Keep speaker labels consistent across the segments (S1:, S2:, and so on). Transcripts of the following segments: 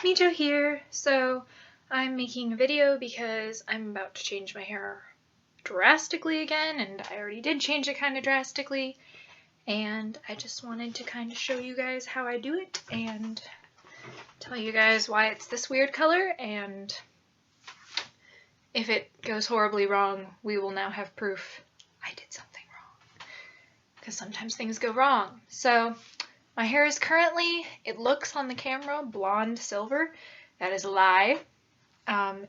S1: Mijo here. So I'm making a video because I'm about to change my hair drastically again, and I already did change it kind of drastically, and I just wanted to kind of show you guys how I do it and tell you guys why it's this weird color, and if it goes horribly wrong, we will now have proof I did something wrong, because sometimes things go wrong. So my hair is currently, it looks on the camera, blonde silver. That is a lie.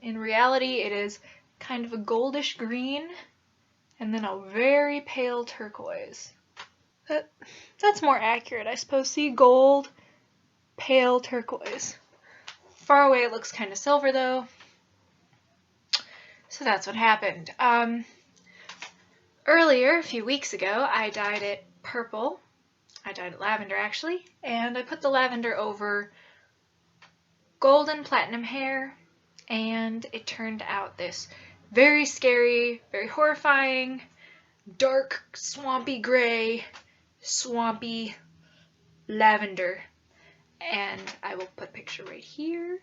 S1: In reality, it is kind of a goldish green and then a very pale turquoise. That's more accurate, I suppose. See, gold, pale turquoise. Far away it looks kind of silver though. So that's what happened. Earlier, a few weeks ago, I dyed it purple. I dyed it lavender actually, and I put the lavender over golden platinum hair, and it turned out this very scary, very horrifying, dark, swampy gray, swampy lavender. And I will put a picture right here.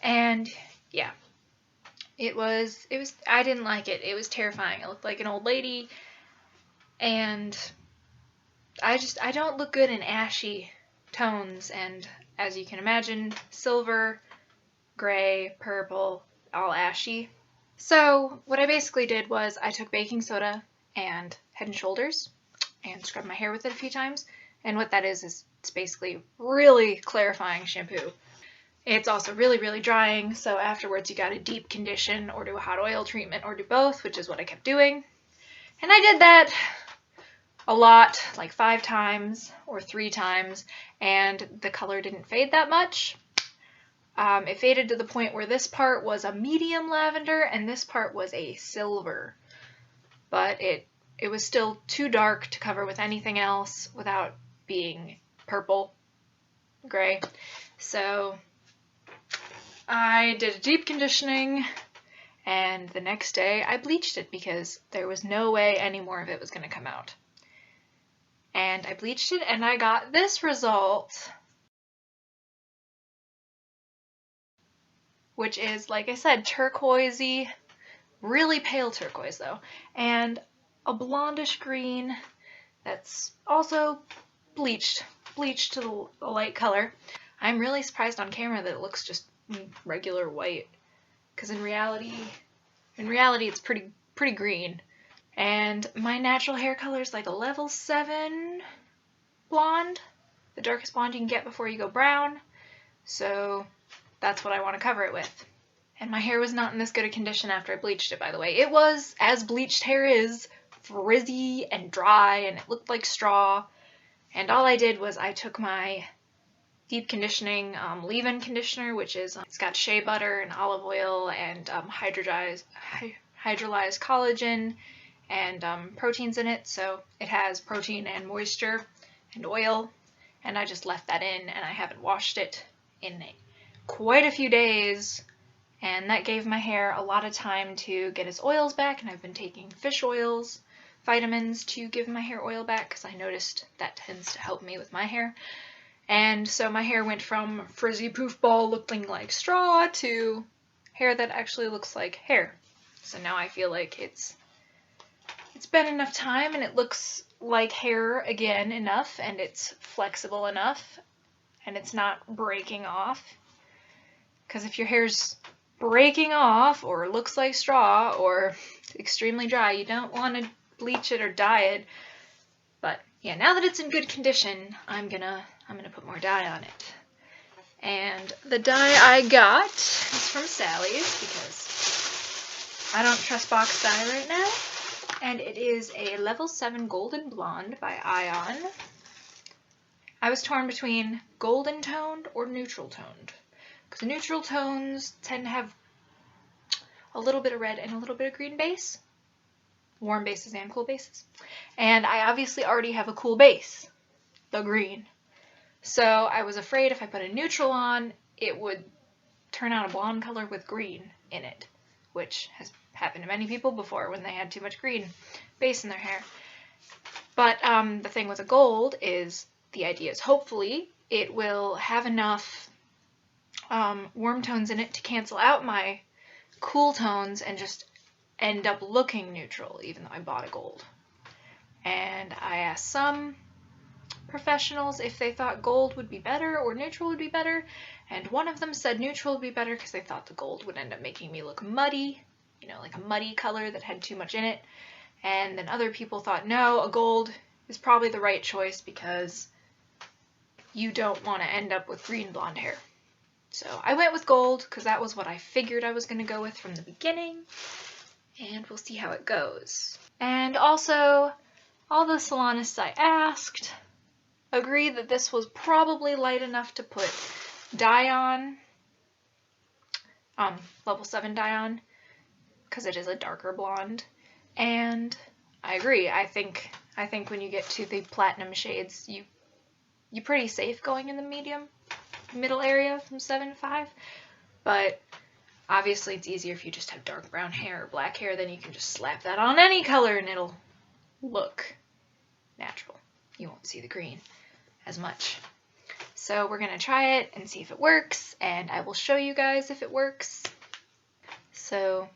S1: And yeah, I didn't like it. It was terrifying. It looked like an old lady, and I don't look good in ashy tones, and as you can imagine, silver, gray, purple, all ashy. So what I basically did was I took baking soda and Head and Shoulders and scrubbed my hair with it a few times, and what that is it's basically really clarifying shampoo. It's also really, really drying, so afterwards you gotta deep condition or do a hot oil treatment or do both, which is what I kept doing. And I did that a lot, like 5 times or 3 times, and the color didn't fade that much. It faded to the point where this part was a medium lavender and this part was a silver, but it was still too dark to cover with anything else without being purple, gray. So I did a deep conditioning, and the next day I bleached it because there was no way any more of it was going to come out. And I bleached it and I got this result, which is, like I said, turquoisey, really pale turquoise though, and a blondish green that's also bleached to the light color. I'm really surprised on camera that it looks just regular white, because in reality it's pretty green. And my natural hair color is like a level 7 blonde, the darkest blonde you can get before you go brown. So that's what I want to cover it with. And my hair was not in this good a condition after I bleached it, by the way. It was, as bleached hair is, frizzy and dry, and it looked like straw. And all I did was I took my deep conditioning leave-in conditioner, which is, it's got shea butter and olive oil and hydrolyzed collagen and proteins in it, so it has protein and moisture and oil, and I just left that in, and I haven't washed it in quite a few days, and that gave my hair a lot of time to get its oils back, and I've been taking fish oils, vitamins to give my hair oil back, because I noticed that tends to help me with my hair. And so my hair went from frizzy poof ball looking like straw to hair that actually looks like hair. So now I feel like it's been enough time and it looks like hair again enough, and it's flexible enough, and it's not breaking off. Because if your hair's breaking off or looks like straw or extremely dry, you don't want to bleach it or dye it. But yeah, now that it's in good condition, I'm gonna put more dye on it. And the dye I got is from Sally's, because I don't trust box dye right now. And it is a level 7 golden blonde by Ion. I was torn between golden toned or neutral toned, because neutral tones tend to have a little bit of red and a little bit of green base, warm bases and cool bases. And I obviously already have a cool base, the green. So I was afraid if I put a neutral on, it would turn out a blonde color with green in it, which has happened to many people before when they had too much green base in their hair. But the thing with a gold is the idea is hopefully it will have enough warm tones in it to cancel out my cool tones and just end up looking neutral, even though I bought a gold. And I asked some professionals if they thought gold would be better or neutral would be better, and one of them said neutral would be better because they thought the gold would end up making me look muddy, you know, like a muddy color that had too much in it. And then other people thought, no, a gold is probably the right choice because you don't want to end up with green blonde hair. So I went with gold because that was what I figured I was going to go with from the beginning, and we'll see how it goes. And also, all the salonists I asked agreed that this was probably light enough to put dye on, level 7 dye on, because it is a darker blonde. And I agree. I think when you get to the platinum shades, you're pretty safe going in the middle area from 7 to 5. But obviously it's easier if you just have dark brown hair or black hair, then you can just slap that on any color and it'll look natural. You won't see the green as much. So we're gonna try it and see if it works, and I will show you guys if it works. So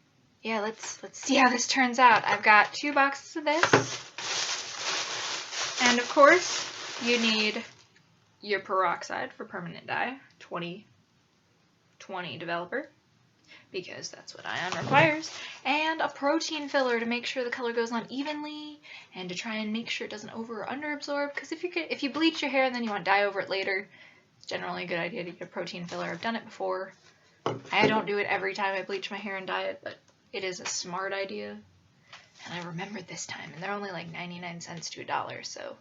S1: yeah, let's see how this turns out. I've got 2 boxes of this, and of course you need your peroxide for permanent dye, 2020 developer, because that's what ion requires, and a protein filler to make sure the color goes on evenly and to try and make sure it doesn't over or under absorb, because if you bleach your hair and then you want to dye over it later, it's generally a good idea to get a protein filler. I've done it before. I don't do it every time I bleach my hair and dye it, but it is a smart idea, and I remembered this time, and they're only like 99 cents to $1, so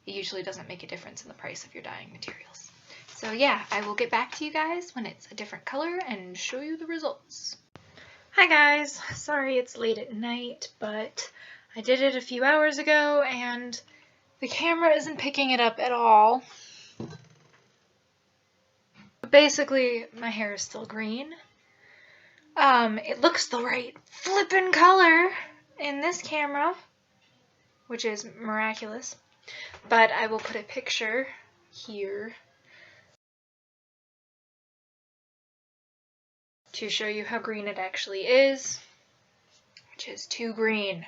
S1: it usually doesn't make a difference in the price of your dyeing materials. So yeah, I will get back to you guys when it's a different color and show you the results. Hi guys, sorry it's late at night, but I did it a few hours ago and the camera isn't picking it up at all. But basically, my hair is still green. It looks the right flippin' color in this camera, which is miraculous. But I will put a picture here to show you how green it actually is, which is too green.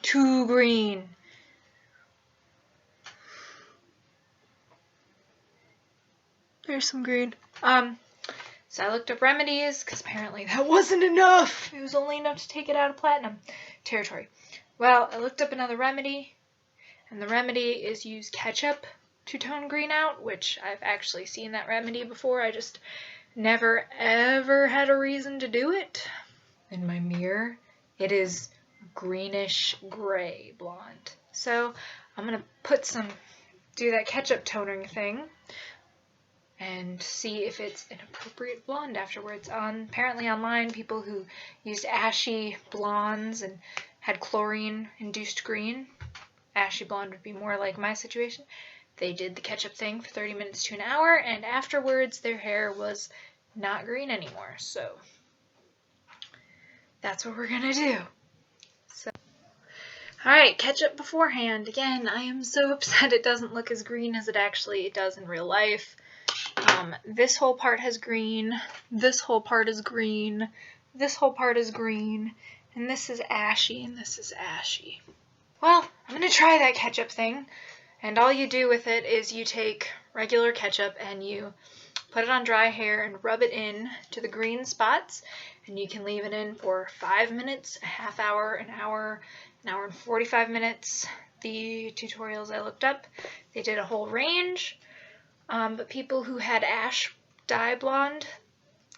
S1: Too green. There's some green. So I looked up remedies, because apparently that wasn't enough. It was only enough to take it out of platinum territory. Well, I looked up another remedy, and the remedy is use ketchup to tone green out, which I've actually seen that remedy before. I just never ever had a reason to do it. In my mirror, it is greenish gray blonde. So I'm gonna do that ketchup toning thing and see if it's an appropriate blonde afterwards. Apparently online, people who used ashy blondes and had chlorine-induced green, ashy blonde would be more like my situation. They did the ketchup thing for 30 minutes to an hour, and afterwards their hair was not green anymore. So that's what we're gonna do. So, alright, ketchup beforehand. Again, I am so upset it doesn't look as green as it actually does in real life. This whole part has green, this whole part is green, this whole part is green, and this is ashy, and this is ashy. Well, I'm gonna try that ketchup thing, and all you do with it is you take regular ketchup and you put it on dry hair and rub it in to the green spots, and you can leave it in for 5 minutes, a half hour, an hour and 45 minutes. The tutorials I looked up, they did a whole range. But people who had ash dye blonde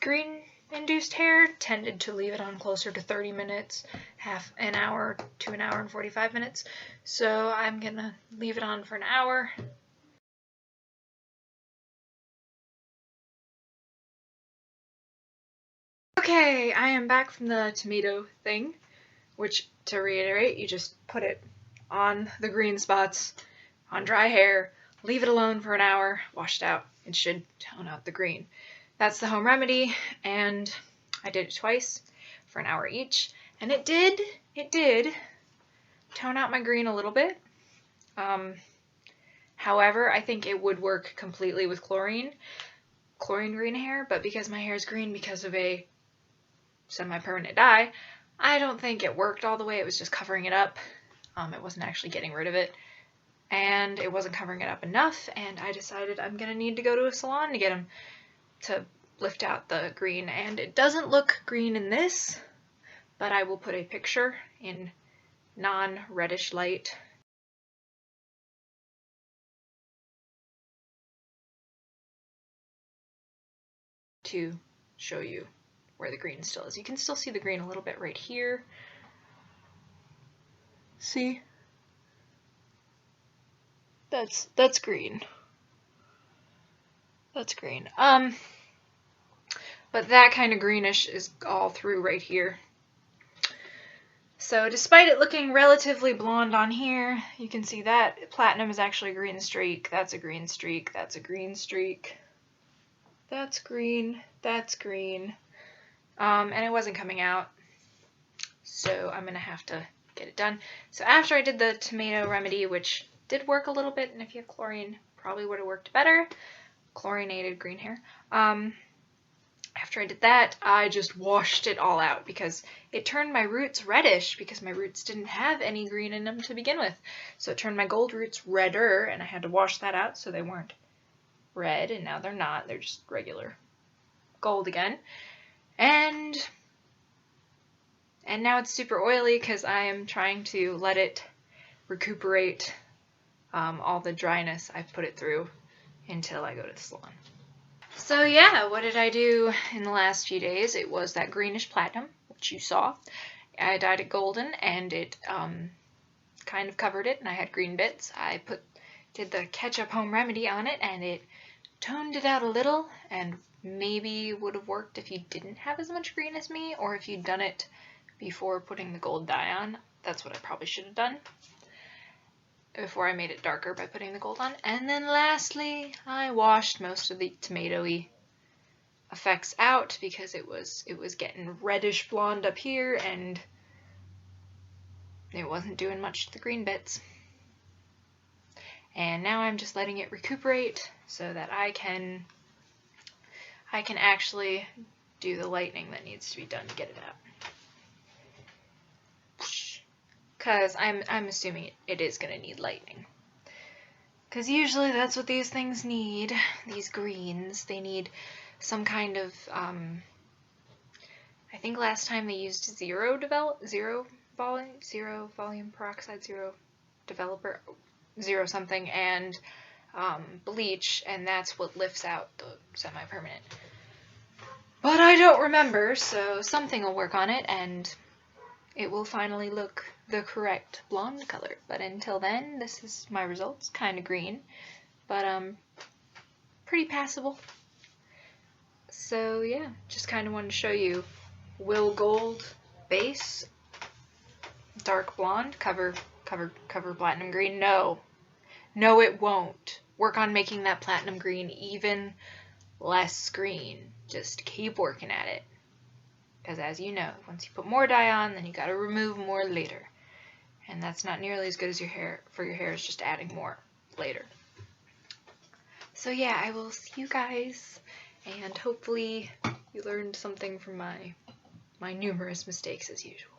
S1: green induced hair tended to leave it on closer to 30 minutes, half an hour to an hour and 45 minutes. So I'm gonna leave it on for an hour. Okay, I am back from the tomato thing, which, to reiterate, you just put it on the green spots on dry hair, leave it alone for an hour, wash it out. It should tone out the green. That's the home remedy, and I did it twice for an hour each, and it did tone out my green a little bit. However, I think it would work completely with chlorine green hair, but because my hair is green because of a semi-permanent dye, I don't think it worked all the way. It was just covering it up. It wasn't actually getting rid of it, and it wasn't covering it up enough, and I decided I'm gonna need to go to a salon to get them to lift out the green. And it doesn't look green in this, but I will put a picture in non-reddish light to show you where the green still is. You can still see the green a little bit right here. See? That's green. That's green. But that kind of greenish is all through right here. So despite it looking relatively blonde on here, you can see that platinum is actually a green streak. That's a green streak. That's a green streak. That's green. That's green. And it wasn't coming out. So I'm going to have to get it done. So after I did the tomato remedy, which did work a little bit, and if you have chlorine, probably would have worked better. Chlorinated green hair. After I did that, I just washed it all out because it turned my roots reddish because my roots didn't have any green in them to begin with. So it turned my gold roots redder, and I had to wash that out so they weren't red, and now they're not. They're just regular gold again. And now it's super oily because I am trying to let it recuperate all the dryness I've put it through until I go to the salon. So yeah, what did I do in the last few days? It was that greenish platinum, which you saw. I dyed it golden, and it kind of covered it, and I had green bits. I did the Ketchup home remedy on it, and it toned it out a little, and maybe would have worked if you didn't have as much green as me, or if you'd done it before putting the gold dye on. That's what I probably should have done before I made it darker by putting the gold on. And then lastly, I washed most of the tomatoey effects out because it was getting reddish blonde up here, and it wasn't doing much to the green bits. And now I'm just letting it recuperate so that I can actually do the lightening that needs to be done to get it out. Because I'm assuming it is going to need lightening. Because usually that's what these things need, these greens. They need some kind of, I think last time they used zero volume peroxide, zero developer, zero something, and bleach, and that's what lifts out the semi-permanent. But I don't remember, so something will work on it, and it will finally look the correct blonde color. But until then, this is my results. Kind of green, but pretty passable. So yeah, just kind of wanted to show you, will gold base, dark blonde, cover platinum green? No, it won't. Work on making that platinum green even less green. Just keep working at it. Because as you know, once you put more dye on, then you gotta remove more later. And that's not nearly as good as your hair, for your hair is just adding more later. So yeah, I will see you guys, and hopefully you learned something from my numerous mistakes as usual.